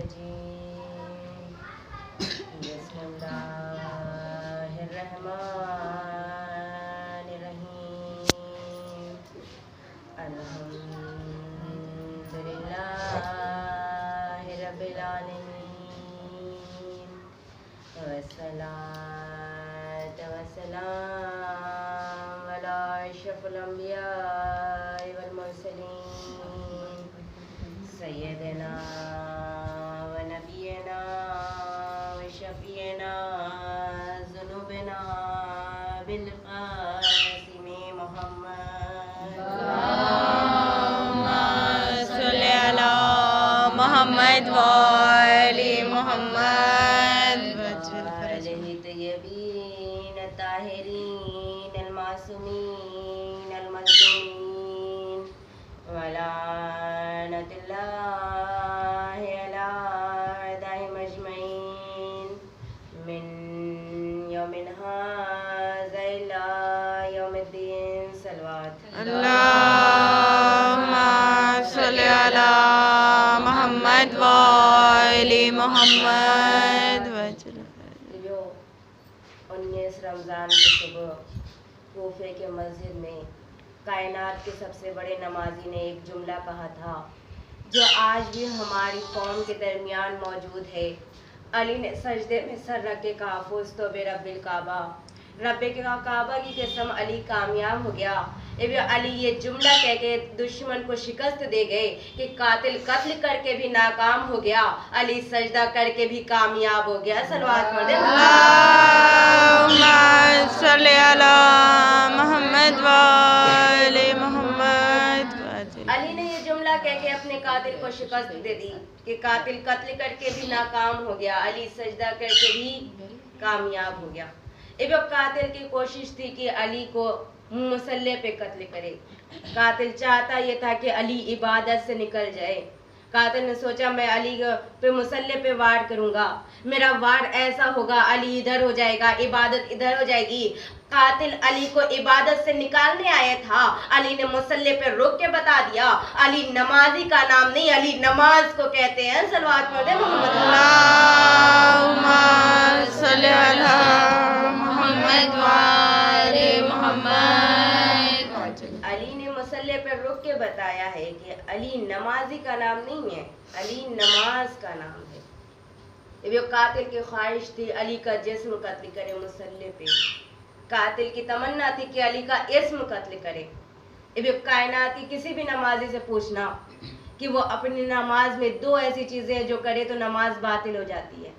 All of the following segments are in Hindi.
रजीम बिस्मिल्लाहिर्रहमानिर्रहीम अल्हम्दुलिल्लाहि रब्बिल आलमीन वस्सलातु वस्सलाम अला अशरफिल अंबिया वल मुरसलीन सय्यदना व नबियना व शफीना ज़ुनूबना बिल क़ासिम मुहम्मद अल्लाहुम्मा सल्लि अला मुहम्मद व आलि मुहम्मद अलैहि तय्यबीन ताहिरीन अल मासूमीन अल मज़लूमीन वला नतुल्लाहि अला अदाइम अजमईन मिन यौमिन हाज़ा इला यौमिद्दीन सलवात अल्लाहुम्मा सल्लि अला मुहम्मद व आलि मुहम्मद जो 19 रमज़ान की सुबह कोफे के मस्जिद में कायनात के सबसे बड़े नमाजी ने एक जुमला कहा था जो आज भी हमारी कौम के दरमियान मौजूद है। अली ने सजदे में सर रख के कहा फुज़्तु तो बिरब्बिल काबा, रब्बे के काबा की कसम अली कामयाब हो गया। अली ये जुमला कह के दुश्मन को शिकस्त दे गए कि कातिल कत्ल करके भी नाकाम हो गया, अली सजदा करके भी कामयाब हो गया। सलवात पढ़ दे। अल्लाहुम्मा सल्लि अला मुहम्मद व आलि मुहम्मद। अली ने ये जुमला कह के अपने कातिल को शिकस्त दे दी कि कातिल कत्ल करके भी नाकाम हो गया, अली सजदा करके भी कामयाब हो गया। कातिल की कोशिश थी कि अली को मुसल्ले पे कत्ल करे। कातिल चाहता ये था कि अली इबादत से निकल जाए। कातिल ने सोचा मैं अली पे मुसल्ले पे वार करूंगा, मेरा वार ऐसा होगा अली इधर हो जाएगा, इबादत इधर हो जाएगी। कातिल अली को इबादत से निकालने आया था। अली ने मुसल्ले पे रोक के बता दिया अली नमाजी का नाम नहीं, अली नमाज को कहते हैं। सलवात पढ़े मोहम्मद। अल्लाहुम्मा सल्लि अला मुहम्मद व आलि मुहम्मद। अली ने मुसल्ले पर रुक के बताया है कि अली नमाजी का नाम नहीं है, अली नमाज का नाम है। ये कातिल की ख्वाहिश थी अली का जिस्म कत्ल करे मुसल्ले पे। कातिल की तमन्ना थी कि अली का इस्म कत्ल करे। कायनात की किसी भी नमाजी से पूछना कि वो अपनी नमाज में दो ऐसी चीजें जो करे तो नमाज बातिल हो जाती है।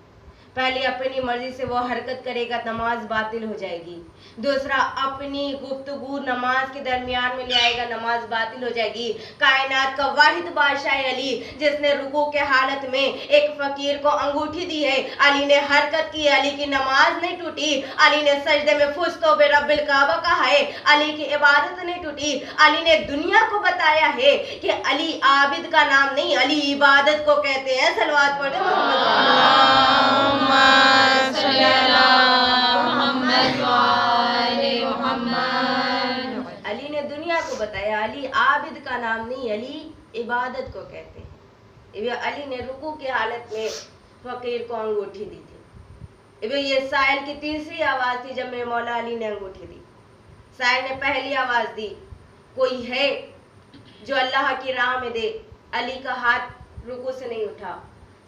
पहले अपनी मर्जी से वो हरकत करेगा, नमाज बातिल हो जाएगी। दूसरा अपनी गुफ्तगू नमाज के दरमियान में ले आएगा, नमाज बातिल हो जाएगी। कायनात का वाहिद बादशाह अली जिसने रुकू के हालत में एक फकीर को अंगूठी दी है, अली ने हरकत की, अली की नमाज नहीं टूटी। अली ने सजदे में फुज़्तु तो बिरब्बिल काबा कहा है, अली की इबादत नहीं टूटी। अली ने दुनिया को बताया है कि अली आबिद का नाम नहीं, अली इबादत को कहते हैं। सलवात पढ़े मोहम्मद। सल्लि अला मुहम्मद व आलि मुहम्मद। अली ने दुनिया को बताया अली आबिद का नाम नहीं, अली इबादत को कहते हैं। अली ने रुकू की हालत में फकीर को अंगूठी दी थी। ये साइल की तीसरी आवाज थी जब मेरे मौला अली ने अंगूठी दी। साइल ने पहली आवाज दी कोई है जो अल्लाह की राह में दे, अली का हाथ रुकू से नहीं उठा।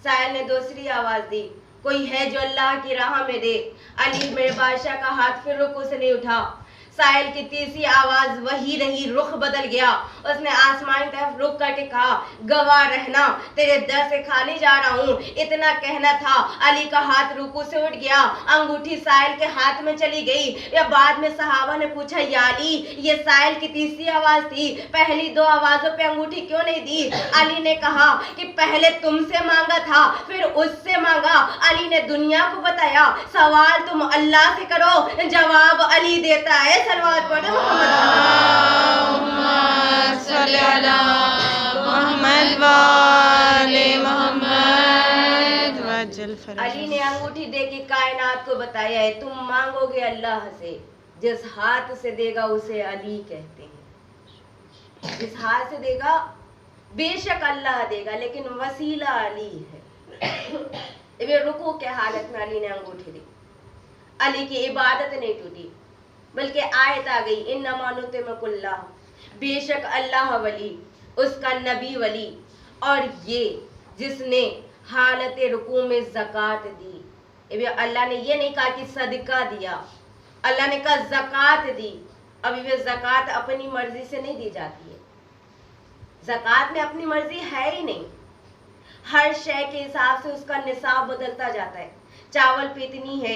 साइल ने दूसरी आवाज दी कोई है जो अल्लाह की राह में दे, अली मेरे बादशाह का हाथ फिर रुकू से नहीं उठा। साहिल की तीसरी आवाज वही रही, रुख बदल गया। उसने आसमान की तरफ रुक करके कहा गवाह रहना तेरे दर से खाली जा रहा हूँ। इतना कहना था, अली का हाथ रुकू से उठ गया, अंगूठी साहिल के हाथ में चली गई। या बाद में सहाबा ने पूछा या अली ये साहिल की तीसरी आवाज थी, पहली दो आवाजों पे अंगूठी क्यों नहीं दी? अली ने कहा कि पहले तुमसे मांगा था फिर उससे मांगा। अली ने दुनिया को बताया सवाल तुम अल्लाह से करो, जवाब अली देता है। सलवात पढ़ो अली ने अंगूठी दे के कायनात को बताया है तुम मांगोगे अल्लाह से, जिस हाथ से देगा उसे अली कहते हैं। जिस हाथ से देगा बेशक अल्लाह देगा लेकिन वसीला अली है। रुकू के हालत में अली ने अंगूठी दी। अली की इबादत नहीं टूटी, बल्कि आयत आ गई, इन्नमा नुतिमुकुल्लाह, बेशक अल्लाह वली, उसका नबी वली, और ये जिसने हालत रुकू में ज़कात दी। अल्लाह ने ये नहीं कहा कि सदका दिया, अल्लाह ने कहा ज़कात दी। अब ये ज़कात अपनी मर्जी से नहीं दी जाती है, ज़कात में अपनी मर्जी है ही नहीं। हर शय के हिसाब से उसका निसाब बदलता जाता है। चावल पे इतनी है,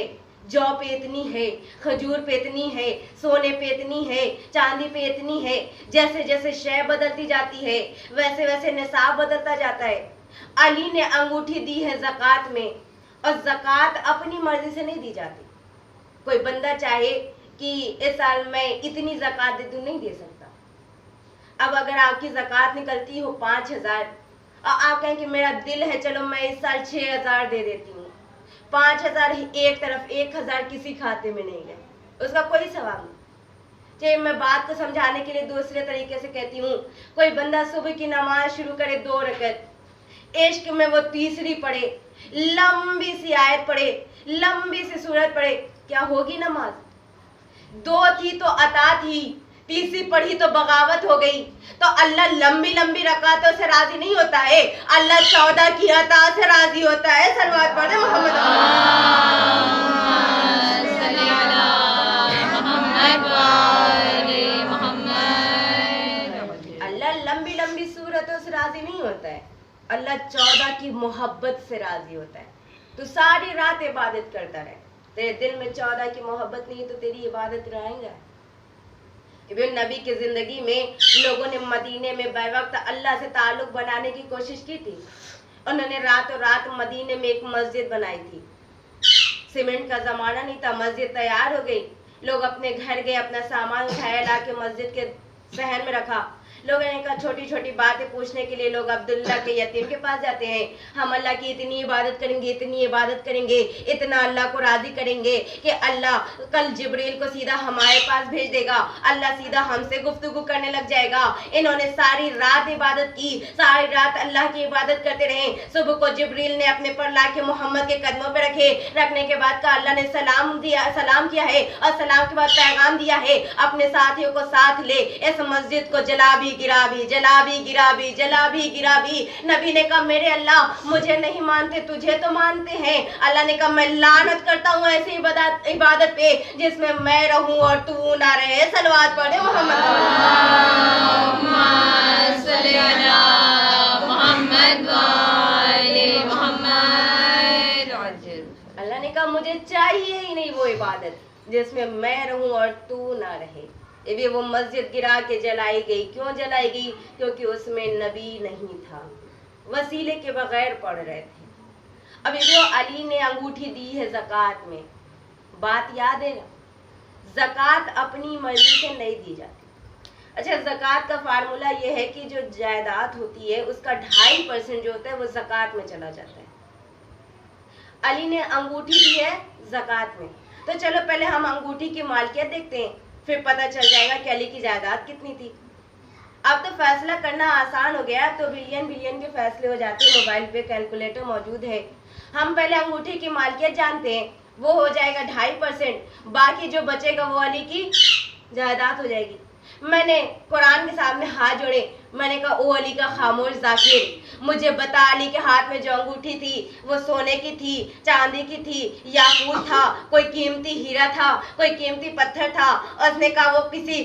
जौ पे इतनी है, खजूर पे इतनी है, सोने पे इतनी है, चांदी पे इतनी है। जैसे जैसे शय बदलती जाती है वैसे वैसे निसाब बदलता जाता है। अली ने अंगूठी दी है ज़कात में, और ज़कात अपनी मर्जी से नहीं दी जाती। कोई बंदा चाहे कि इस साल मैं इतनी ज़कात दे दूं, नहीं दे सकता। अब अगर आपकी ज़कात निकलती हो 5,000 और आप कहें कि मेरा दिल है चलो मैं इस साल 6,000 दे देती हूँ, 5,000 एक तरफ, 1,000 किसी खाते में नहीं गए, उसका कोई सवाब नहीं। चाहे मैं बात को समझाने के लिए दूसरे तरीके से कहती हूँ, कोई बंदा सुबह की नमाज शुरू करे 2 रकत, इश्क में वो तीसरी पढ़े, लंबी सी आयत पढ़े, लंबी सी सूरत पढ़े, क्या होगी नमाज? 2 थी तो अता थी, तीसरी पढ़ी तो बगावत हो गई। तो अल्लाह लंबी लंबी रकातों से राजी नहीं होता है, अल्लाह 14 की अता से राजी होता है। सलवात पढ़े मोहम्मद। अल्लाह लंबी लंबी सूरतों से राजी नहीं होता है, अल्लाह 14 की मोहब्बत से राजी होता है। तो सारी रात इबादत करता रहे, तेरे दिल में 14 की मोहब्बत नहीं तो तेरी इबादत रहेगा। नबी की जिंदगी में लोगों ने मदीने में बैवक्त अल्लाह से ताल्लुक बनाने की कोशिश की थी। उन्होंने रातों रात मदीने में एक मस्जिद बनाई थी। सीमेंट का जमाना नहीं था, मस्जिद तैयार हो गई। लोग अपने घर गए, अपना सामान उठाया, ला के मस्जिद के सहन में रखा। लोगों ने कहा, छोटी छोटी बातें पूछने के लिए लोग अब्दुल्ला के यतीम के पास जाते हैं। हम अल्लाह की इतनी इबादत करेंगे, इतनी इबादत करेंगे, इतना अल्लाह को राजी करेंगे कि अल्लाह कल जिब्रील को सीधा हमारे पास भेज देगा, अल्लाह सीधा हमसे गुफ्तगू करने लग जाएगा। इन्होंने सारी रात इबादत की, सारी रात अल्लाह की इबादत करते रहे। सुबह को जिब्रील ने अपने पर ला के मोहम्मद के कदमों पर रखे। रखने के बाद का अल्लाह ने सलाम किया है, और सलाम के बाद पैगाम दिया है, अपने साथियों को साथ ले, इस मस्जिद को जला भी गिरा भी, जला भी गिरा भी, जला भी गिरा भी। नबी ने कहा, मेरे अल्लाह मुझे नहीं मानते, तुझे तो मानते हैं। अल्लाह ने कहा, मैं लानत करता हूँ ऐसी इबादत पे जिसमें मैं रहूं और तू ना रहे। सलवात पढ़े मोहम्मद। अल्लाह ने कहा, मुझे चाहिए ही नहीं वो इबादत जिसमें मैं रहूं और तू ना रहे। ये वो मस्जिद गिरा के जलाई गई। क्यों जलाई गई? क्योंकि उसमें नबी नहीं था, वसीले के बगैर पढ़ रहे थे। अब ये अली ने अंगूठी दी है ज़कात में, बात याद है ना, ज़कात अपनी मर्जी से नहीं दी जाती। अच्छा, ज़कात का फार्मूला ये है कि जो जायदाद होती है उसका 2.5% जो होता है वो ज़कात में चला जाता है। अली ने अंगूठी दी है ज़कात में, तो चलो पहले हम अंगूठी की मालिकियत देखते हैं, फिर पता चल जाएगा कि अली की जायदाद कितनी थी। अब तो फैसला करना आसान हो गया, तो बिलियन के फैसले हो जाते हैं। मोबाइल पे कैलकुलेटर मौजूद है। हम पहले अंगूठी की मालिकियत जानते हैं, वो हो जाएगा 2.5%। बाकी जो बचेगा वो अली की जायदाद हो जाएगी। मैंने कुरान के सामने हाथ जोड़े, मैंने कहा, ओ अली का खामोश जाकिर, मुझे बता, अली के हाथ में जो अंगूठी थी वो सोने की थी, चांदी की थी, याकूत था, कोई कीमती हीरा था, कोई कीमती पत्थर था? उसने कहा वो किसी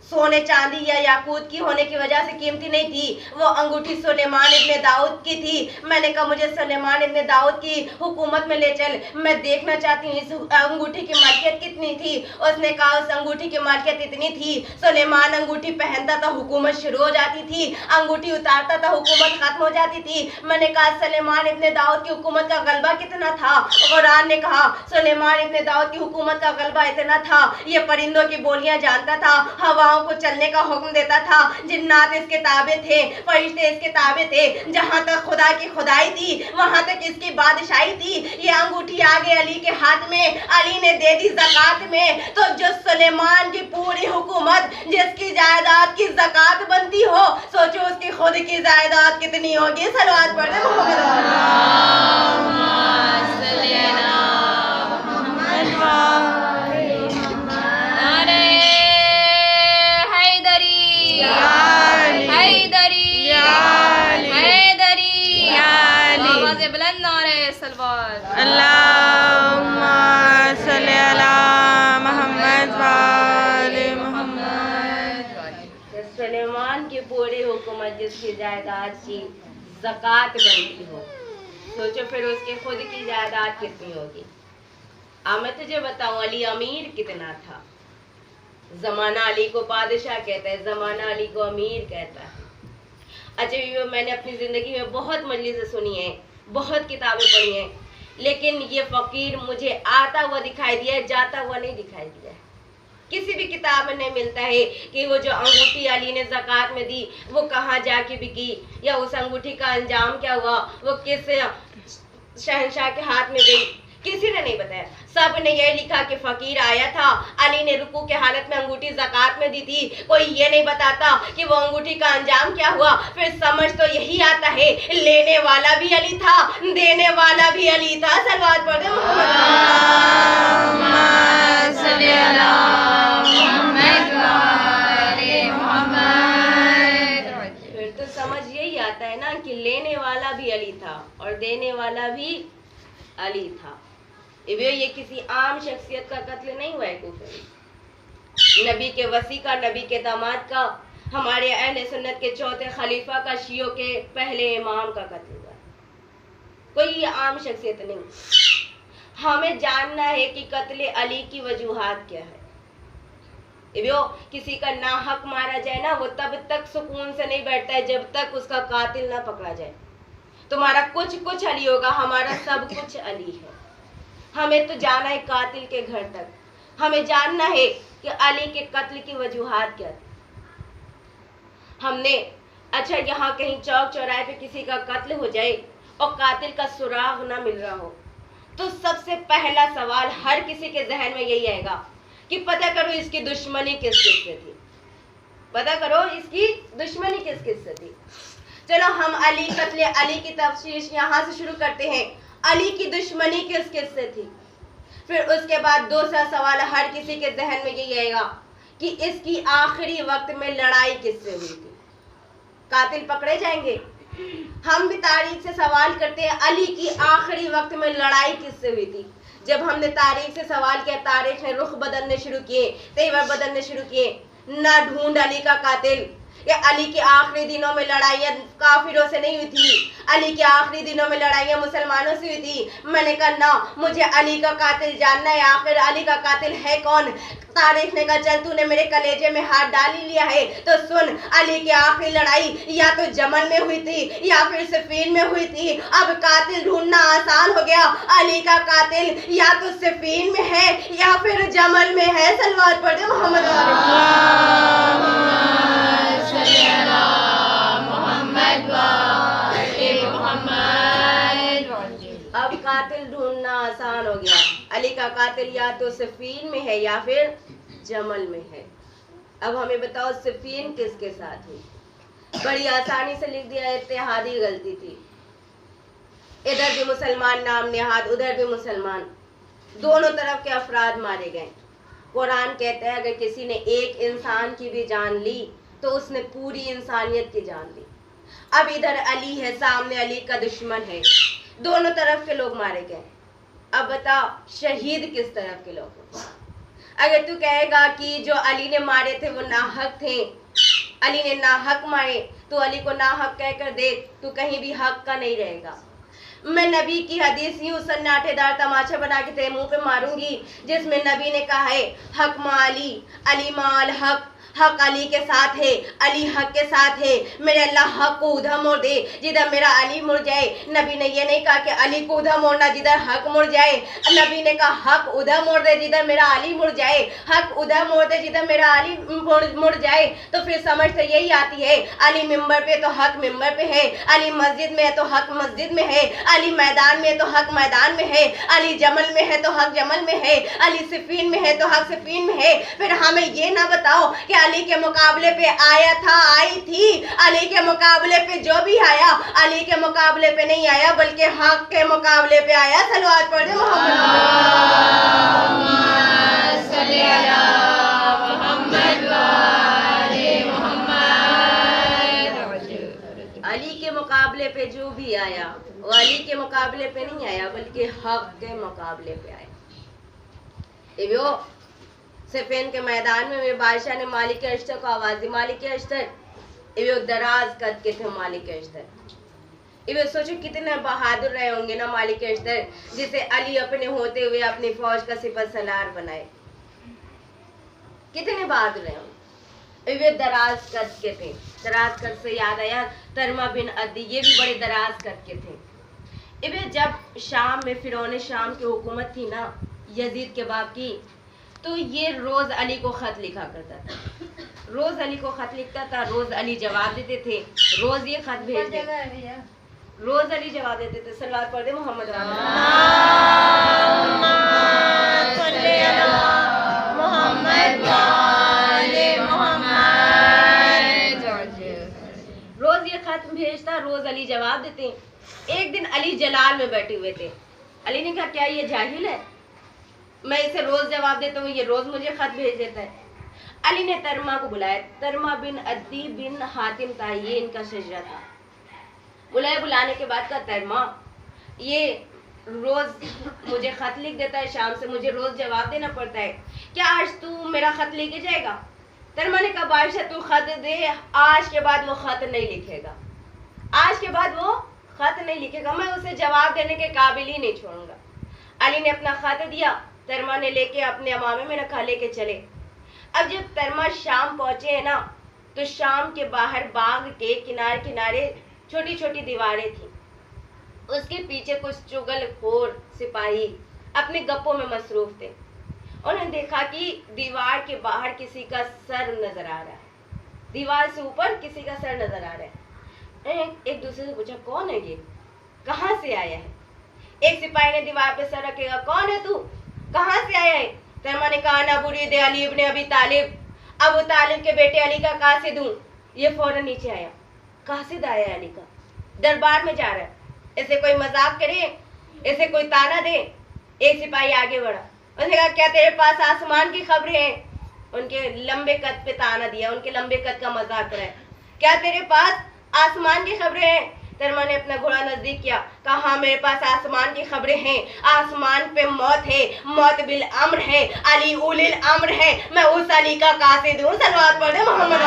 सोने चांदी या याकूत की होने की वजह से कीमती नहीं थी, वो अंगूठी सुलेमान इब्ने दाऊद की थी। मैंने कहा, मुझे सुलेमान इब्ने दाऊद की हुकूमत में ले चल, मैं देखना चाहती हूँ इस अंगूठी की मालिकियत कितनी थी। उसने कहा, उस अंगूठी की मालिकियत इतनी थी, सुलेमान अंगूठी पहनता था हुकूमत शुरू हो जाती थी, अंगूठी उतारता था हुकूमत खत्म हो जाती थी। मैंने कहा, सुलेमान इब्ने दाऊद की हुकूमत का गलबा कितना था? कुरान ने कहा, सुलेमान इब्ने दाऊद की हुकूमत का गलबा इतना था, ये परिंदों की बोलियां जानता था, हवाओं को चलने का हुक्म देता था, जिन्नात इसके ताबे थे, फरिश्ते इसके ताबे थे। जहां तक खुदा की खुदाई थी वहां तक इसकी बादशाही थी। ये अंगूठी आगे अली के हाथ में, अली ने दे दी ज़कात में। तो जो सुलेमान की पूरी हुकूमत, जिसकी जायदाद की ज़कात बनती हो, सोचो उसकी खुद की जायदाद कितनी होगी। सलवात पढ़े मोहम्मद। सलवात। अल्लाहुम्मा सल्ली अला मोहम्मद व आले मोहम्मद। सुलेमान की पूरी हुकूमत जिसकी जायदाद की ज़कात बनती हो, सोचो फिर उसके खुद की जायदाद कितनी होगी। अब मैं तुझे बताऊं अली अमीर कितना था। जमाना अली को बादशाह कहता है, जमाना अली को अमीर कहता है। अच्छा ये मैंने अपनी ज़िंदगी में बहुत मजलिसें सुनी है, बहुत किताबें पढ़ी हैं, लेकिन ये फ़कीर मुझे आता हुआ दिखाई दिया है, जाता हुआ नहीं दिखाई दिया है। किसी भी किताब में नहीं मिलता है कि वो जो अंगूठी अली ने ज़कात में दी वो कहाँ जाके बिकी, या उस अंगूठी का अंजाम क्या हुआ, वो किस शहंशाह के हाथ में गई, किसी ने नहीं बताया। सब ने ये लिखा कि फकीर आया था, अली ने रुकू के हालत में अंगूठी ज़कात में दी थी। कोई ये नहीं बताता कि वो अंगूठी का अंजाम क्या हुआ। फिर समझ तो यही आता है लेने वाला भी अली था, देने वाला भी अली था। सलवात पढ़ दो फिर तो समझ यही आता है ना कि लेने वाला भी अली था और देने वाला भी अली था। ये किसी आम शख्सियत का कत्ल नहीं हुआ है, कुफर नबी के वसी का, नबी के दामाद का, हमारे अहले सुन्नत के चौथे खलीफा का, शियों के पहले इमाम का कत्ल हुआ है। कोई आम शख्सियत नहीं। हमें जानना है कि कत्ल अली की वजूहात क्या है। किसी का नाहक मारा जाए ना, वो तब तक सुकून से नहीं बैठता है जब तक उसका कातिल ना पकड़ा जाए। तुम्हारा कुछ कुछ अली होगा, हमारा सब कुछ अली है। हमें तो जाना है कातिल के घर तक, हमें जानना है कि अली के कत्ल की वजूहात क्या थी। हमने अच्छा यहाँ कहीं चौक चौराहे पे किसी का कत्ल हो जाए और कातिल का सुराग ना मिल रहा हो, तो सबसे पहला सवाल हर किसी के जहन में यही आएगा कि पता करो इसकी दुश्मनी किस किस से थी, पता करो इसकी दुश्मनी किस किस से थी। चलो हम अली कत्ल अली की तफसीर यहाँ से शुरू करते हैं। अली की दुश्मनी किस किस से थी। फिर उसके बाद दूसरा सवाल हर किसी के जहन में यही आएगा कि इसकी आखिरी वक्त में लड़ाई किससे हुई थी। कातिल पकड़े जाएंगे, हम भी तारीख से सवाल करते हैं अली की आखिरी वक्त में लड़ाई किससे हुई थी। जब हमने तारीख से सवाल किया, तारीख ने रुख बदलने शुरू किए, तेवर बदलने शुरू किए। ना ढूंढ अली का कातिल। ये अली के आखिरी दिनों में लड़ाइयाँ काफिरों से नहीं हुई थी, अली के आखिरी दिनों में लड़ाइयाँ मुसलमानों से हुई थी। मैंने कहा ना, मुझे अली का कातिल जानना है, आखिर अली का कातिल है कौन। तारीख ने कहा चल तूने मेरे कलेजे में हाथ डाल ही लिया है तो सुन, अली की आखिरी लड़ाई या तो जमल में हुई थी या फिर सिफीन में हुई थी। अब कातिल ढूंढना आसान हो गया, अली का कातिल या तो सिफीन में है या फिर जमल में है। सलवात पढ़ दो मोहम्मद। अब कातिल ढूंढना आसान हो गया, अली का कातिल या तो सिफीन में है या फिर जमल में है। अब हमें बताओ सिफीन किसके साथ हुई। बड़ी आसानी से लिख दिया, इत्तेहादी गलती थी। इधर भी मुसलमान नाम नेहाद, उधर भी मुसलमान, दोनों तरफ के अफराद मारे गए। कुरान कहता है अगर किसी ने एक इंसान की भी जान ली तो उसने पूरी इंसानियत की जान ली। अब इधर अली है, सामने अली का दुश्मन है, दोनों तरफ के लोग मारे गए। अब बता शहीद किस तरफ के लोग। अगर तू कहेगा कि जो अली ने मारे थे वो नाहक थे, अली ने नाहक मारे, तो अली को नाहक कहकर देख, तू कहीं भी हक का नहीं रहेगा। मैं नबी की हदीस यूं सन्नाटेदार तमाचा बना के तेरे मुंह पे मारूंगी जिसमें नबी ने कहा है हक मा अली, अली माल हक, हक अली के साथ है, अली हक के साथ है। मेरे अल्लाह हक को उधर मोड़ दे जिधर मेरा अली मुड़ जाए। नबी ने ये नहीं कहा कि अली को उधर मोड़ना जिधर हक मुड़ जाए, नबी ने कहा हक उधर मोड़ दे जिधर मेरा अली मुड़ जाए, हक उधर मोड़ दे जिधर मेरा अली मुड़ जाए। तो फिर समझ तो यही आती है अली मिंबर पे तो हक मिंबर पे है, अली मस्जिद में है तो हक मस्जिद में है, अली मैदान में है तो हक मैदान में है, अली जमल में है तो हक जमल में है, अली सिफीन में है तो हक सिफीन में है। फिर हमें ये ना बताओ कि अली के मुकाबले पे आया था, आई थी। अली के मुकाबले पे जो भी आया अली के मुकाबले पे नहीं आया बल्कि हक के मुकाबले पे आया। सलवात पढ़ दे अली के मुकाबले पे जो भी अली आया, वो अली के मुकाबले पे नहीं आया बल्कि हक के मुकाबले पे आया। वो सिफीन के मैदान में मेरे बादशाह ने मालिक अश्तर को आवाज दी, मालिक अश्तर। वो दराज कद के थे मालिक अश्तर। वो सोचो कितने बहादुर रहे होंगे ना मालिक अश्तर, जिसे अली अपने होते हुए अपनी फौज का सिपह सलार बनाए। कितने बहादुर रहे होंगे। वे दराज कद के थे। दराज कद से याद आया तरमा बिन अदी, ये भी बड़े दराज कद के थे। वे जब शाम में फिरौन शाम की हुकूमत थी ना यजीद के बाप की, तो ये रोज अली को खत लिखा करता था। रोज अली को खत लिखता था, रोज अली जवाब देते थे, रोज ये खत भेजते, रोज अली जवाब देते थे। सल्लल्लाहु पढ़ दे मोहम्मद रोज ये खत भेजता, रोज अली जवाब देते। एक दिन अली जलाल में बैठे हुए थे। अली ने कहा क्या ये जाहिल है, मैं इसे रोज जवाब देता हूँ, ये रोज मुझे खत भेज देता है। अली ने तरमा को बुलाया। तरमा बिन अद्दी बिन हातिम था, ये इनका शजरा था। बुलाया, बुलाने के बाद कहा तरमा ये रोज मुझे खत लिख देता है, शाम से मुझे रोज जवाब देना पड़ता है, क्या आज तू मेरा खत लेके जाएगा? तरमा ने कहा बादशाह तू खत दे, आज के बाद वो खत नहीं लिखेगा, आज के बाद वो खत नहीं लिखेगा, मैं उसे जवाब देने के काबिल ही नहीं छोड़ूंगा। अली ने अपना खत दिया, तरमा ने लेके अपने अमामे में रखा, लेके चले। अब जब तरमा शाम पहुंचे है ना, तो शाम के बाहर बाग के किनारे किनारे छोटी छोटी दीवारें थी। उसके पीछे कुछ चुगलखोर सिपाही अपने गप्पों में मसरूफ थे। उन्होंने देखा कि दीवार के बाहर किसी का सर नजर आ रहा है, दीवार से ऊपर किसी का सर नजर आ रहा है। एक दूसरे से पूछा कौन है ये, कहाँ से आया है? एक सिपाही ने दीवार पे सर रखेगा, कौन है तू, कहाँ से आया है? तरमा ने कहा ना बुरी दे अली इब्ने अबी तालिब, अबू तालिब के बेटे अली का कासिद हूँ। ये फौरन नीचे आया, कासिद आया अली का, दरबार में जा रहा है, इसे कोई मजाक करे, इसे कोई ताना दे। एक सिपाही आगे बढ़ा, उसने कहा क्या तेरे पास आसमान की खबरें हैं? उनके लंबे कद पे ताना दिया, उनके लंबे कद का मजाक कराया, क्या तेरे पास आसमान की खबरें हैं? तरमा ने अपना घोड़ा नजदीक किया, कहा हाँ मेरे पास आसमान की खबरें हैं, आसमान पे मौत है, मौत बिल अम्र है, अली उलिल अम्र है, मैं उस अली का कासिद हूँ। सल्लल्लाहु पढ़ दे मोहम्मद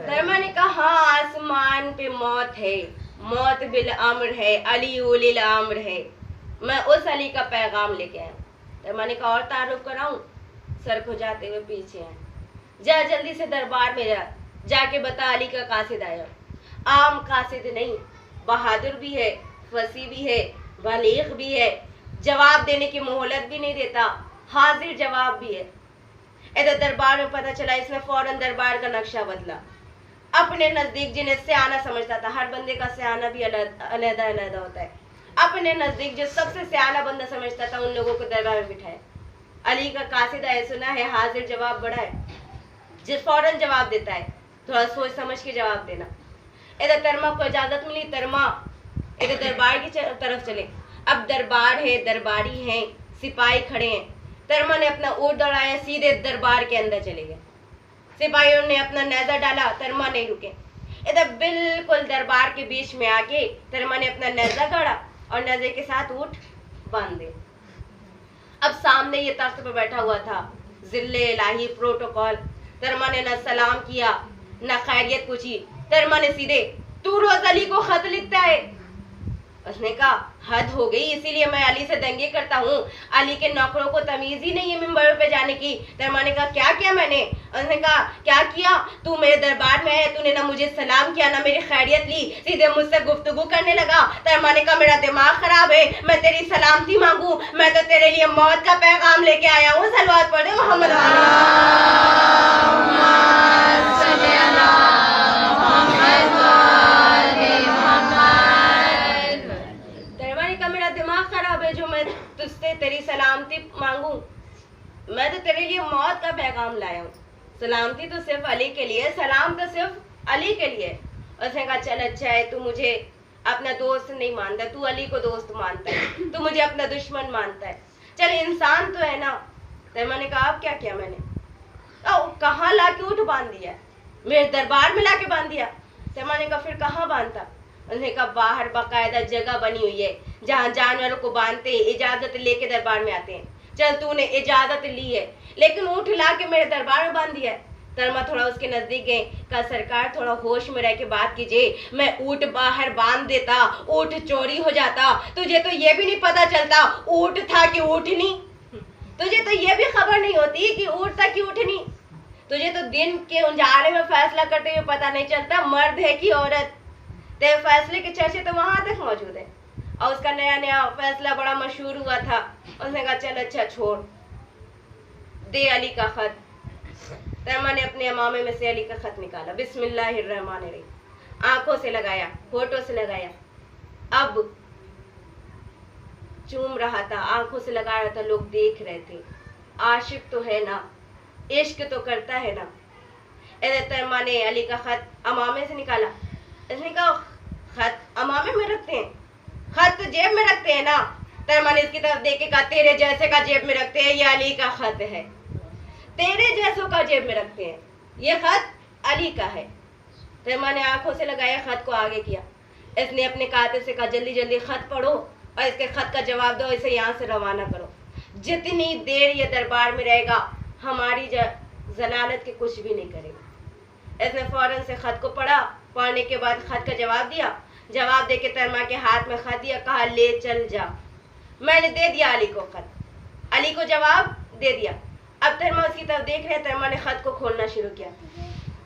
तरमा ने कहा हाँ आसमान पे मौत है, मौत बिल अम्र है, अली उलिल अम्र है, मैं उस अली का पैगाम लेके आया। तरमा ने कहा और तारुफ कराऊं? सर खुजाते हुए पीछे आए, जा जल्दी से दरबार में जा, जाके बता अली का कासिद आया। आम कासिद नहीं, बहादुर भी है, फसी भी है, बलीग भी है, जवाब देने की मोहलत भी नहीं देता, हाजिर जवाब भी है। इधर दरबार में पता चला, इसने फौरन दरबार का नक्शा बदला। अपने नजदीक जिन्हें सियाना समझता था, हर बंदे का सियाना भी अलग अलग होता है, अपने नजदीक जो सबसे सियाना बंदा समझता था, उन लोगों को दरबार में बिठाया। अली का कासिद है, सुना है, हाजिर जवाब बड़ा है, जिस फौरन जवाब देता है, थोड़ा सोच समझ के जवाब देना। इधर तरमा को इजाजत मिली, तरमा इधर दरबार की तरफ चले। अब दरबार है, दरबारी हैं, सिपाही खड़े हैं। तरमा ने अपना ऊँट दौड़ाया, सीधे दरबार के अंदर चले गए। सिपाहियों ने अपना नेजा डाला, तरमा नहीं रुके। इधर बिल्कुल दरबार के बीच में आके तरमा ने अपना नेजा गाड़ा और नेजे के साथ ऊँट बांध दे। अब सामने ये तख्त पर बैठा हुआ था जिल्ले इलाही प्रोटोकॉल। तरमा ने न सलाम किया न खैरियत पूछी। तरमा ने सीधे तू रोज अली को खत लिखता है? उसने कहा हद हो गई, इसीलिए मैं अली से दंगे करता हूँ। अली के नौकरों को तमीज ही नहीं है मिंबर पे जाने की। तरमा ने कहा क्या किया मैंने? उसने कहा क्या किया, तू मेरे दरबार में है, तूने ना मुझे सलाम किया ना मेरी खैरियत ली, सीधे मुझसे गुफ्तगू करने लगा। तरमा ने कहा मेरा दिमाग खराब है, मैं तेरी सलामती मांगू? मैं तो तेरे लिए मौत का पैगाम लेके आया हूँ। सलवात पढ़ दे मोहम्मद। तुझसे तेरी सलामती मांगू? मैं तो तेरे लिए मौत का पैगाम लाया हूँ। सलामती तो सिर्फ अली के लिए, सलाम तो सिर्फ अली के लिए। उसने कहा चल अच्छा है, तू मुझे अपना दोस्त नहीं मानता, तू अली को दोस्त मानता है, तू मुझे अपना दुश्मन मानता है। चल इंसान तो है ना, तैमा ने कहा अब क्या किया मैंने? कहाँ ला के ऊँट बांध दिया? मेरे दरबार में ला के बांध दिया। तैमा ने कहा फिर कहाँ बांधता? उन्होंने कहा बाहर बाकायदा जगह बनी हुई है जहाँ जानवरों को बांधते इजाजत लेके दरबार में आते हैं। चल तूने इजाजत ली है लेकिन ऊँट ला के मेरे दरबार में बांध दिया है। तरमा थोड़ा उसके नजदीक गए, कहा सरकार थोड़ा होश में रह के बात कीजिए, मैं ऊँट बाहर बांध देता, ऊँट चोरी हो जाता, तुझे तो ये भी नहीं पता चलता ऊँट था कि ऊँटनी, तुझे तो ये भी खबर नहीं होती कि ऊँट था कि ऊँटनी, तुझे तो दिन के उजाले में फैसला करते हुए पता नहीं चलता मर्द है कि औरत। तेरे फैसले के चर्चे तो वहां तक मौजूद है। और उसका नया नया फैसला बड़ा मशहूर हुआ था। उसने कहा चल अच्छा छोड़ दे अली का खत। तैमा ने अपने अमामे में से अली का खत निकाला, बिस्मिल्लाहिर्रहमानिर्रहीम, आंखों से लगाया, होठों से लगाया, अब चूम रहा था, आंखों से लगा रहा था, लोग देख रहे थे। आशिक तो है ना, इश्क तो करता है ना। तैमा ने अली का खत अमामे से निकाला। इसने कहा खत अमामे में रखते हैं, खत तो जेब में रखते हैं ना। तैमा ने इसकी तरफ देख के कहा तेरे जैसे का जेब में रखते हैं, ये अली का खत है, तेरे जैसों का जेब में रखते हैं, ये खत अली का है। तैमा ने आंखों से लगाया, खत को आगे किया। इसने अपने कातिब से कहा जल्दी जल्दी खत पढ़ो और इसके खत का जवाब दो, इसे यहाँ से रवाना करो। जितनी देर ये दरबार में रहेगा हमारी जलालत के कुछ भी नहीं करेगा। इसने फौरन से खत को पढ़ा, पढ़ने के बाद खत का जवाब दिया। जवाब देके तैमा के हाथ में खत दिया, कहा ले चल जा। मैंने दे दिया अली को खत, अली को जवाब दे दिया। अब तैमा उसकी तरफ देख रहे, तैमा ने खत को खोलना शुरू किया।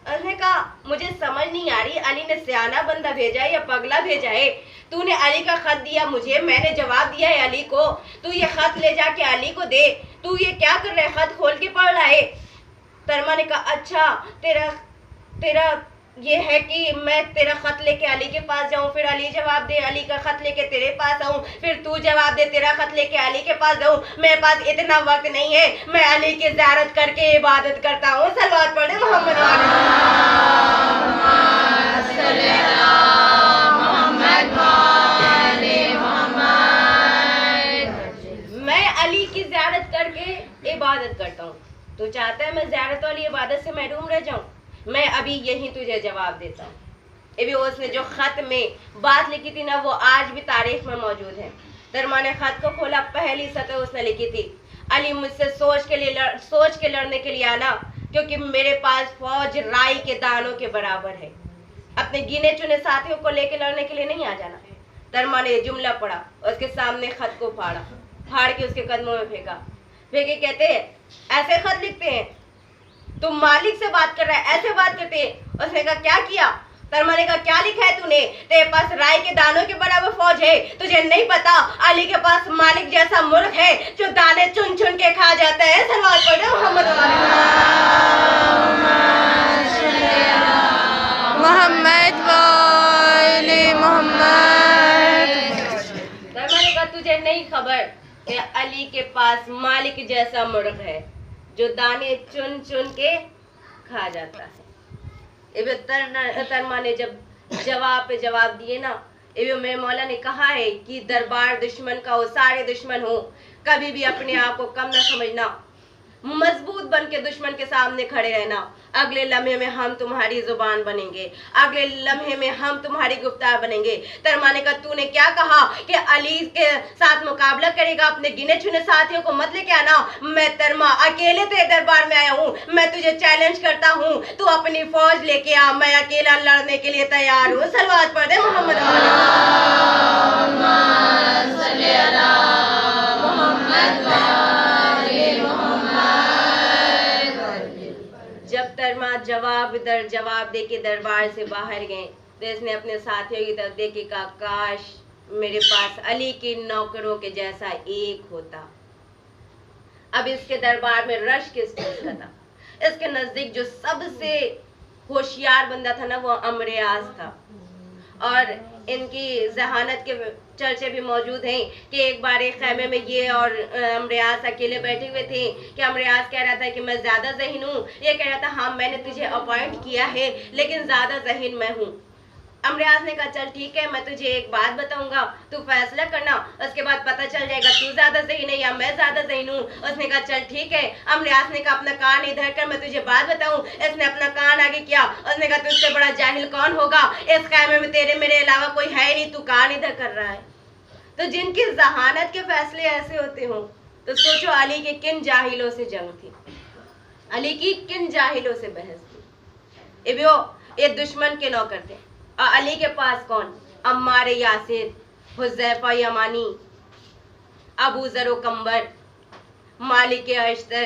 उसने कहा मुझे समझ नहीं आ रही अली ने सियाना बंदा भेजा है या पगला भेजा है। तूने अली का खत दिया मुझे, मैंने जवाब दिया है अली को, तू ये खत ले जाके अली को दे, तू ये क्या कर रहा है, खत खोल के पढ़ रहा है। तैमा ने कहा अच्छा तेरा ये है कि मैं तेरा खत लेके अली के पास जाऊं, फिर अली जवाब दे, अली का खत लेके तेरे पास आऊं, फिर तू जवाब दे, तेरा खत लेके अली के पास जाऊं। मेरे पास इतना वक्त नहीं है, मैं अली की ज़ियारत करके इबादत करता हूं। सलवात पढ़े मोहम्मद मैं अली की ज़ियारत करके इबादत करता हूँ। तू चाहता है मैं ज़ियारत वाली इबादत से महरूम रह जाऊं? मैं अभी यही तुझे जवाब देता हूँ। अभी उसने जो खत में बात लिखी थी ना, वो आज भी तारीख में मौजूद है। तैमा ने खत को खोला, पहली सतह उसने लिखी थी, अली मुझसे सोच के लड़ने के लिए आना, क्योंकि मेरे पास फौज राई के दानों के बराबर है। अपने गिने चुने साथियों को लेके लड़ने के लिए नहीं आ जाना। तैमा ने जुमला पढ़ा, उसके सामने खत को फाड़ के उसके कदमों में फेंके कहते ऐसे खत लिखते हैं? तुम मालिक से बात कर रहा है, ऐसे बात करते हैं? उसने कहा क्या किया? तैमा ने कहा क्या लिखा है तूने? तेरे पास राय के दानों के बराबर फौज है, तुझे नहीं पता अली के पास मालिक जैसा मुल्क है जो दाने चुन चुन के खा जाता है। सलवात पढ़ो मोहम्मद तैमा ने कहा तुझे नहीं खबर कि अली के पास मालिक जैसा मुल्क है जो दाने चुन चुन के खा जाता है। तैमा ने जब जवाब पे जवाब दिए ना, मेरे मौला ने कहा है कि दरबार दुश्मन का हो, सारे दुश्मन हो, कभी भी अपने आप को कम न समझना, मजबूत बन के दुश्मन के सामने खड़े रहना। अगले लम्हे में हम तुम्हारी जुबान बनेंगे, अगले लम्हे में हम तुम्हारी गुफ्तार बनेंगे। तैमा ने कहा तूने क्या कहा कि अली के साथ मुकाबला करेगा, अपने गिने चुने साथियों को मत लेके आना। मैं तैमा अकेले तेरे दरबार में आया हूँ, मैं तुझे चैलेंज करता हूँ, तू अपनी फौज लेके आ, मैं अकेला लड़ने के लिए तैयार हूँ। सलवात पढ़ दे मोहम्मद। जब तैमा जवाब दे के दरबार से बाहर गए तो इसने अपने साथियों की तरफ देख के कहा काश मेरे पास अली के नौकरों के जैसा एक होता। अब इसके दरबार में रश किस चीज का था? इसके नजदीक जो सबसे होशियार बंदा था ना, वो अमरियाज था। और इनकी जहानत के चर्चे भी मौजूद हैं कि एक बार एक खैमे में ये और अमरियाज अकेले बैठे हुए थे कि अमरियाज कह रहा था कि मैं ज़्यादा ज़हीन हूँ, ये कह रहा था हाँ मैंने तुझे अपॉइंट किया है लेकिन ज़्यादा ज़हीन मैं हूँ। अमरियाज ने कहा चल ठीक है, मैं तुझे एक बात बताऊंगा, तू फैसला करना, उसके बाद पता चल जाएगा तू ज्यादा ज़हीन है या मैं ज्यादा ज़हीन हूँ। उसने कहा चल ठीक है। अमरियाज ने कहा अपना कान इधर कर, मैं तुझे बात बताऊं। इसने अपना कान आगे किया। उसने कहा तुझसे बड़ा जाहिल कौन होगा, इस खैमे में तेरे मेरे अलावा कोई है नहीं, तू कान इधर कर रहा है। तो जिनकी जहानत के फैसले ऐसे होते हों तो सोचो अली के किन जाहिलों से जंग थी, अली की किन जाहिलों से बहस थी। ये दुश्मन के नौकर थे और अली के पास कौन, अम्मार यासिर, हुज़ैफा यमानी, अबू ज़र कंबर, मालिक अश्तर,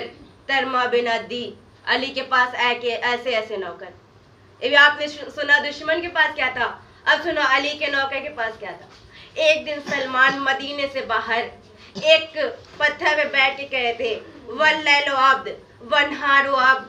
तरमा बिन अद्दी। अली के पास ऐसे ऐसे नौकर। आपने सुना दुश्मन के पास क्या था, अब सुनो अली के नौकर के पास क्या था। एक दिन सलमान मदीने से बाहर एक पत्थर पे बैठ के कहे थे वल्लैलु अब्द वन्हारु अब्द,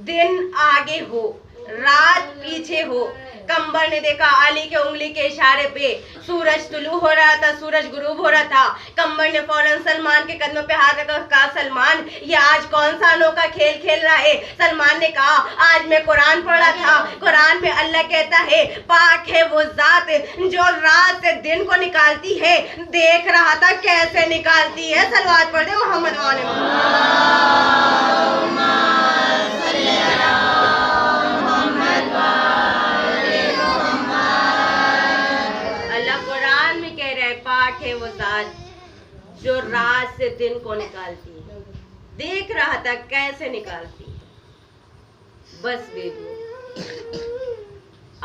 दिन आगे हो रात पीछे हो। कंबर ने देखा अली के उंगली के इशारे पे सूरज तुलू हो रहा था, सूरज गुरूब हो रहा था। कंबर ने फौरन सलमान के कदमों पे हाथ रखा, कहा सलमान ये आज कौन सा अनोखा खेल खेल रहा है। सलमान ने कहा आज मैं कुरान पढ़ रहा था, कुरान में अल्लाह कहता है पाक है वो जात जो रात से दिन को निकालती है, देख रहा था कैसे निकालती है। सलवात पढ़ दे मोहम्मद है वो जात जो रात से दिन को निकालती है, देख रहा था कैसे निकालती है। बस बेबी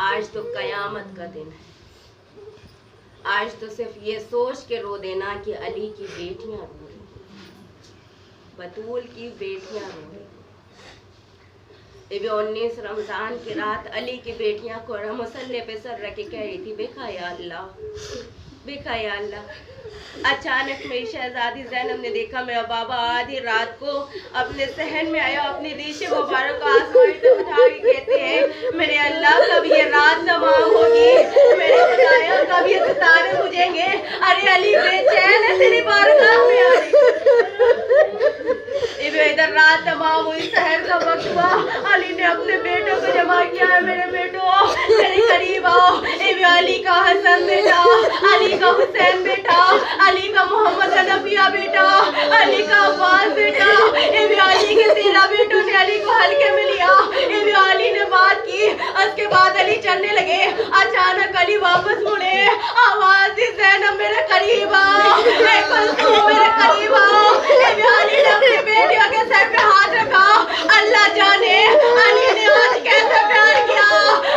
आज तो कयामत का दिन है, आज तो सिर्फ ये सोच के रो देना कि अली की बेटियां रो रही, बतूल की बेटियां रो रही। 19 रमजान की रात अली की बेटियां को मुसल्ले पे सर रख के कह रही थी बेखा या अल्लाह, बेखा या अल्लाह। अचानक मेरी शहजादी ज़ैनब ने देखा मेरा बाबा आधी रात को अपने सहन में आया, अपनी रीशे मुबारक को आसमान से उठा के कहते हैं मेरे अल्लाह कब ये रात तमाम होगी, मेरे खुदाया कब ये सितारे बुझेंगे। अरे अली बेचैन है तेरी बारगाह में आ रही। इधर रात तमाम हुई, सहर का वक्त हुआ, अली ने अपने बेटों को जमा किया है, मेरे बेटों मेरे करीब आओ। अली का हसन बेटा, अली का हुसैन बेटा, अली का मोहम्मद नबिया बेटा, अली का अब्बास बेटा। अली के 13 बेटों ने अली को हल्के में लिया। अली ने बात की, उसके बाद अली चलने लगे। अचानक अली वापस मुड़े, आवाज दी ज़ैनब मेरे करीब आओ, मेरे करीब आओ। अली ने अपने बेटियों के सर पे हाथ रखा। अल्लाह जाने अली ने आज कैसे प्यार किया।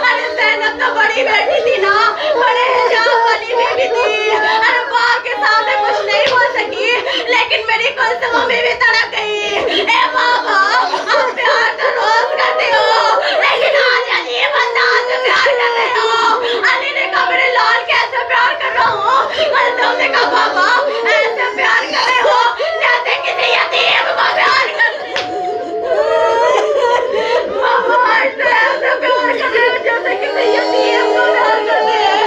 अरे ज़ैनब तो बड़ी बेटी थी ना, बड़े हिजाब वाली बेटी थी। अरे बाप के सामने कुछ नहीं बोल सकी, लेकिन मेरी कुल्सुम में भी तड़प गई। ए बाबा आप प्यार तो रोज करते हो, लेकिन आज अजीब अंदाज से प्यार कर रहे हो। अली ने कहा मेरे लाल कैसे प्यार कर रहा हूँ। कुल्सुम ने कहा बाबा ऐसे प्यार कर रहे हो जैसे किसी यतीम को प्यार करते बाबा, ऐसे प्यार कर रहे हो जैसे किसी यतीम को प्यार करते हैं।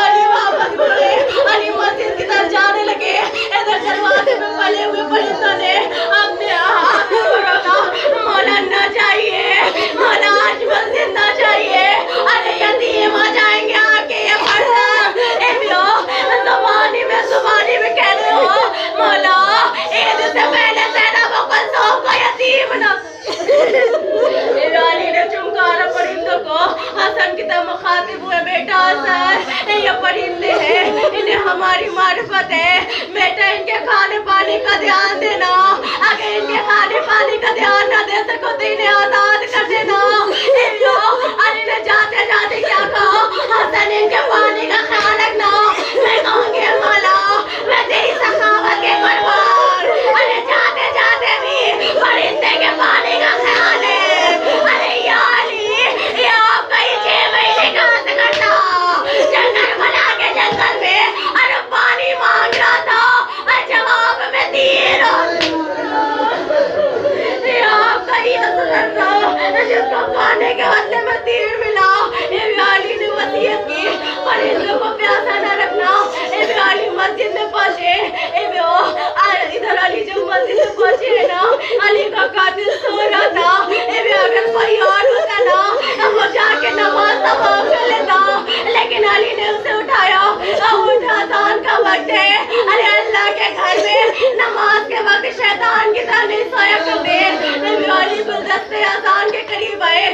अली वापस मुड़े, अली मस्जिद की तरफ जाने लगे। इधर दरवाजे में पले हुए परिंदों ने अपने हाथ को रोका, मौला ना चाहिए, मौला आज मस्जिद ना चाहिए। अरे यतीम आ जाएंगे आके ये पढ़ना। ज़ुबानी में कह रहे हो मौला ईद से पहले ज़ैनब को कुल्सुम को यतीम ना। अली ने चुमकारा परिंदों को, हसन की तरफ मुखातिब हुए बेटा हसन ये परिंदे हैं, इन्हें हमारी मारिफत है, बेटा इनके खाने पानी का ध्यान देना। अगर इनके खाने पानी का ध्यान ना दे सको तो इन्हें आजाद कर देना। अली ने जाते जाते क्या कहा, हसन इनके पानी का ख्याल रखना। मैं कहूँगी मौला मैं तेरी सखावत के कुर्बान। अरे जाते जाते भी परिंदे के पानी का ख्याल है। अरे या अली ये आप कहीं 6 महीने कहाँ से करता, जंगल बना के जंगल में अरे पानी मांग रहा था और जवाब में तीर। आप कहीं जिसको पाने के बदले में तीर मिला। अली ने वसीयत की परिंदों को प्यासा न रखना। अली मस्जिद में पहुंचे। इधर अली जब मस्जिद में पहुंचे ना, अली का कातिल सो रहा था। अगर कोई और होता ना वो जाके नमाज तमाम कर लेता। गुलदस्ते अजान के करीब आए।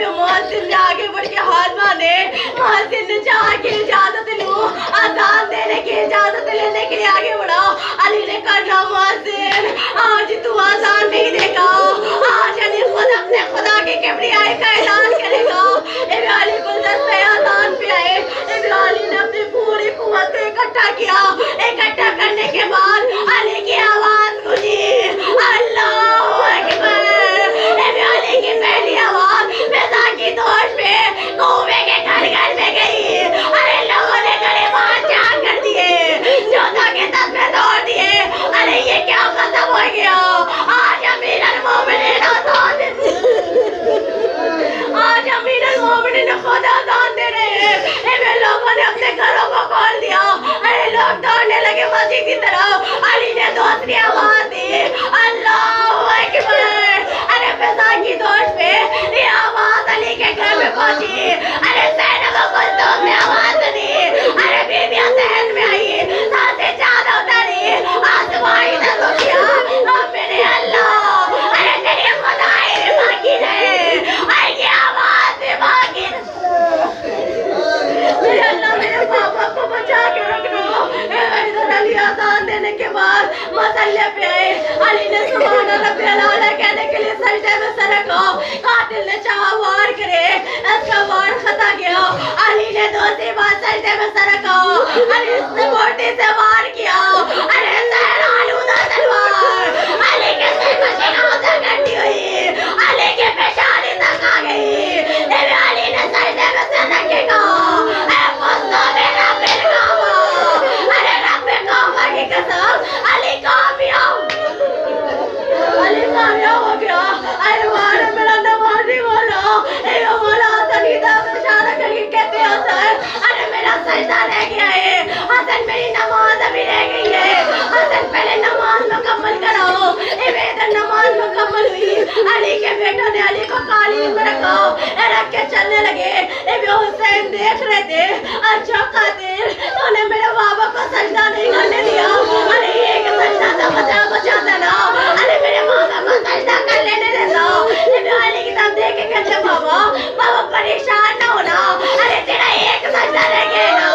मुअज्जिन ने आगे बढ़ के हाथ बांधे। मुअज्जिन ने चाहा कि इजाजत लूं, अजान देने की इजाजत लेने के लिए आगे बढ़ा। अली ने कहा ना मुअज्जिन, आज तू अजान नहीं देगा, आज अली खुद अपने खुदा की किबरियाई का ऐलान करेगा। अली गुलदस्ते अजान पे आए। अली ने अपनी पूरी कुव्वत को इकट्ठा किया। इकट्ठा करने के बाद अली की आवाज गूंजी, अल्लाहू अकबर। अली की पहली आवाज फिजा की दोष में कौवे के घर में गई। अरे लोगों ने गले बाहर चाक कर दिए, जोधा के तस्मे तोड़ दिए। अरे ये क्या खत्म हो गया? आज अमीर अल-मोमिनीन खुद अजान दे रहे हैं। लोगों ने अपने घरों को खोल दिया। अरे लोग दौड़ने लगे मस्जिद की तरफ। अली ने दूसरी आवाज दी, अल्लाहू अकबर। अरे फिजा की दोष पे ये आवाज अली के घर में पहुंची। अरे ज़ैनब कुलथूम ने आवाज सुनी। अरे बीबियां सहन में आई, सांसें ज्यादा उतारी, आसमान इधर को किया। अब मेरे अल्लाह, अरे तेरी खुदाई भी बाकी रहे, अरे ये आवाज भी बाकी मेरे अल्लाह, मेरे पापा को बचा के रखना। इधर अली अजान देने के बाद मसल्ले पे आए। अली ने सुभान रब्बियल आला कहने के लिए सजदे में सर रखा। कातिल ने चाहा वार करे, इसका वार खता गया। अली ने दूसरी बार सजदे में सर रखा। अली ने मोटी से वार किया। अरे सहरा आलूदा तलवार अली के सिर को शिकंजा करती हुई अली के पेशानी तक आ गई। अली ने सजदे में सर रखे कहा, की कसम अली कामयाब हो गया। अरे वारे मेरा नमाजी बोला, ए मौला हसन की तरफ इशारा करके कहते हैं हसन, अरे मेरा सजदा रह गया है। हसन मेरी नमाज अभी रह गई है। हसन पहले नमाज मुकम्मल कराओ। इधर नमाज मुकम्मल हुई। अली के बेटों ने अली को कालीन में रखा, रख के चलने लगे। हुसैन देख रहे थे, अच्छा कातिल तूने मेरे बाबा को सजदा नहीं करने दिया। अरे एक सजदा तो बचा देना। अरे मेरे बाबा को सजदा कर लेने देता। अली की तरफ देख के कहते बाबा परेशान ना होना। अरे तेरा एक सजदा रह गया ना।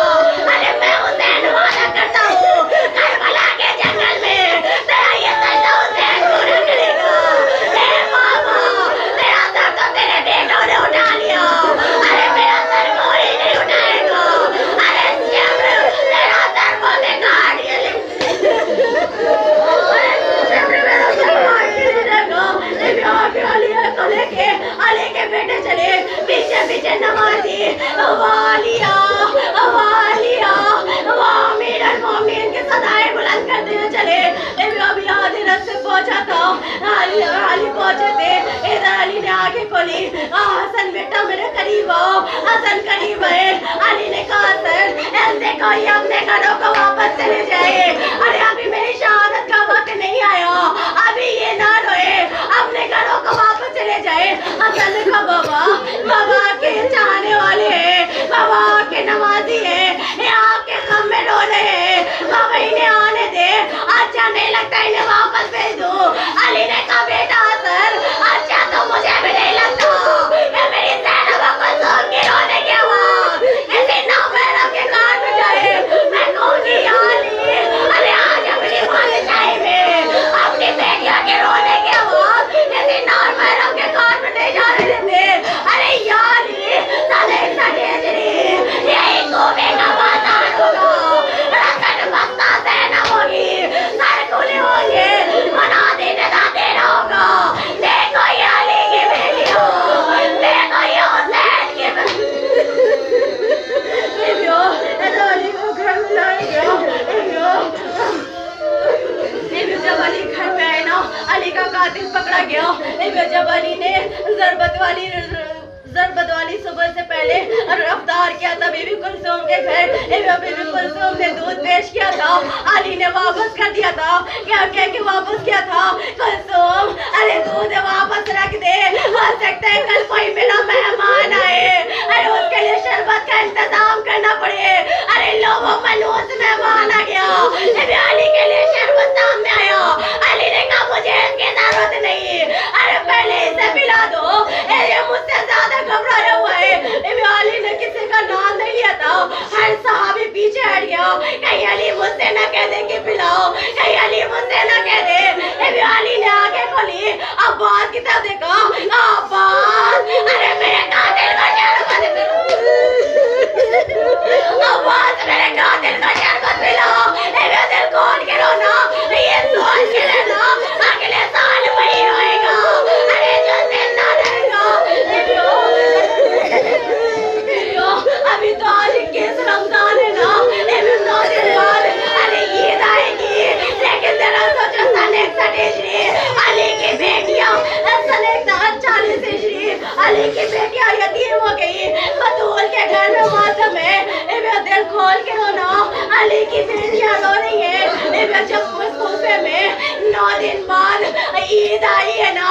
अरे मैं हुसैन वादा करता हूँ करबला के जंगल में तेरा ये सजदा हुसैन पूरा करेगा। बाबा तेरा सर तो तेरे बेटों ने उठा लिया। अरे मेरा सर कोई नहीं उठाएगा। अरे तेरा सर को काट लेके अली के बेटे चले। पीछे पीछे नमाजी वालिया वालिया अमीर अल-मोमिनीन के सदाएं बुलंद करते हुए चले। अभी आधे रास्ते पहुंचा था। अली पहुंचे थे। इधर अली ने आगे खोली, हसन बेटा मेरे करीब आओ। हसन करीब आए। अली ने कहा हसन ऐसे कोई अपने घरों को वापस चले जाए। अरे अभी मेरी शहादत का वक्त नहीं आया, अभी ये ना रोए, अपने घरों को वापस चले जाए। हसन ने कहा बाबा के चाहने वाले हैं, बाबा के नमाजी है, ये आपके गम में रो रहे हैं, बाबा इन्हें आने दे। अच्छा नहीं लगता इन्हें वापस भेज दो। अली ने कहा बेटा हसन अच्छा तो मुझे भी नहीं लगता। ये मेरी ज़ैनब कुलथूम की रोने की आवाज़ किसी नामहरम के कान में जाए मैं कहूँगी या अली। अरे आज अपनी बादशाही में अपनी बेटियों के रोने की आवाज़ किसी नामहरम के कान में नहीं जाने देते। अरे या अली साले सटेजरी यही कौवे का बाजार होगा। रकन बस्ता ज़ैनब होगी, सरकुले होंगे, मनादी निदा देना होगा। देखो ये अली की बेटियों, देखो ये हुसैन की बेटियों। अली को घर में लाया गया। जब अली घर में आए ना, अली का कातिल पकड़ा गया। जब अली ने ज़रबत वाली सुबह से पहले रफ्तार किया था बीबी कुलथूम के घर। बीबी कुलथूम ने दूध पेश किया था, अली ने वापस कर दिया था। क्या कह के वापस किया था? कुलथूम अरे दूध वापस रख दे, हो सकता है कल कोई मेरा मेहमान आए, अरे उसके लिए शरबत का इंतजाम करना पड़े। अरे लोगों मनूस मेहमान आ गया। अली के लिए शरबत सामने आया। अली ने कहा मुझे इसकी जरूरत नहीं, अरे पहले इसे पिला तब देखो अब्बास, अरे मेरे कातिल को शरबत अब्बास, मेरे कातिल को शरबत पिलाओ। मेरा दिल खोल के रोना, ये सोच के लेना अगले साल वही होएगा। अरे जो जिंदा रहेगा अभी तो आज 21 रमजान है ना, अभी 9 दिन बाद अरे ईद आएगी। लेकिन जरा सोचो सन 61 हिजरी, अली की बेटियां सन 40 हिजरी, अली की बेटियां यतीम हो गई। बतूल के घर में मातम है, दिल खोल के रोना, अली की बेटियां रो रही है। जब मुस्तफे में 9 दिन बाद ईद आई है ना,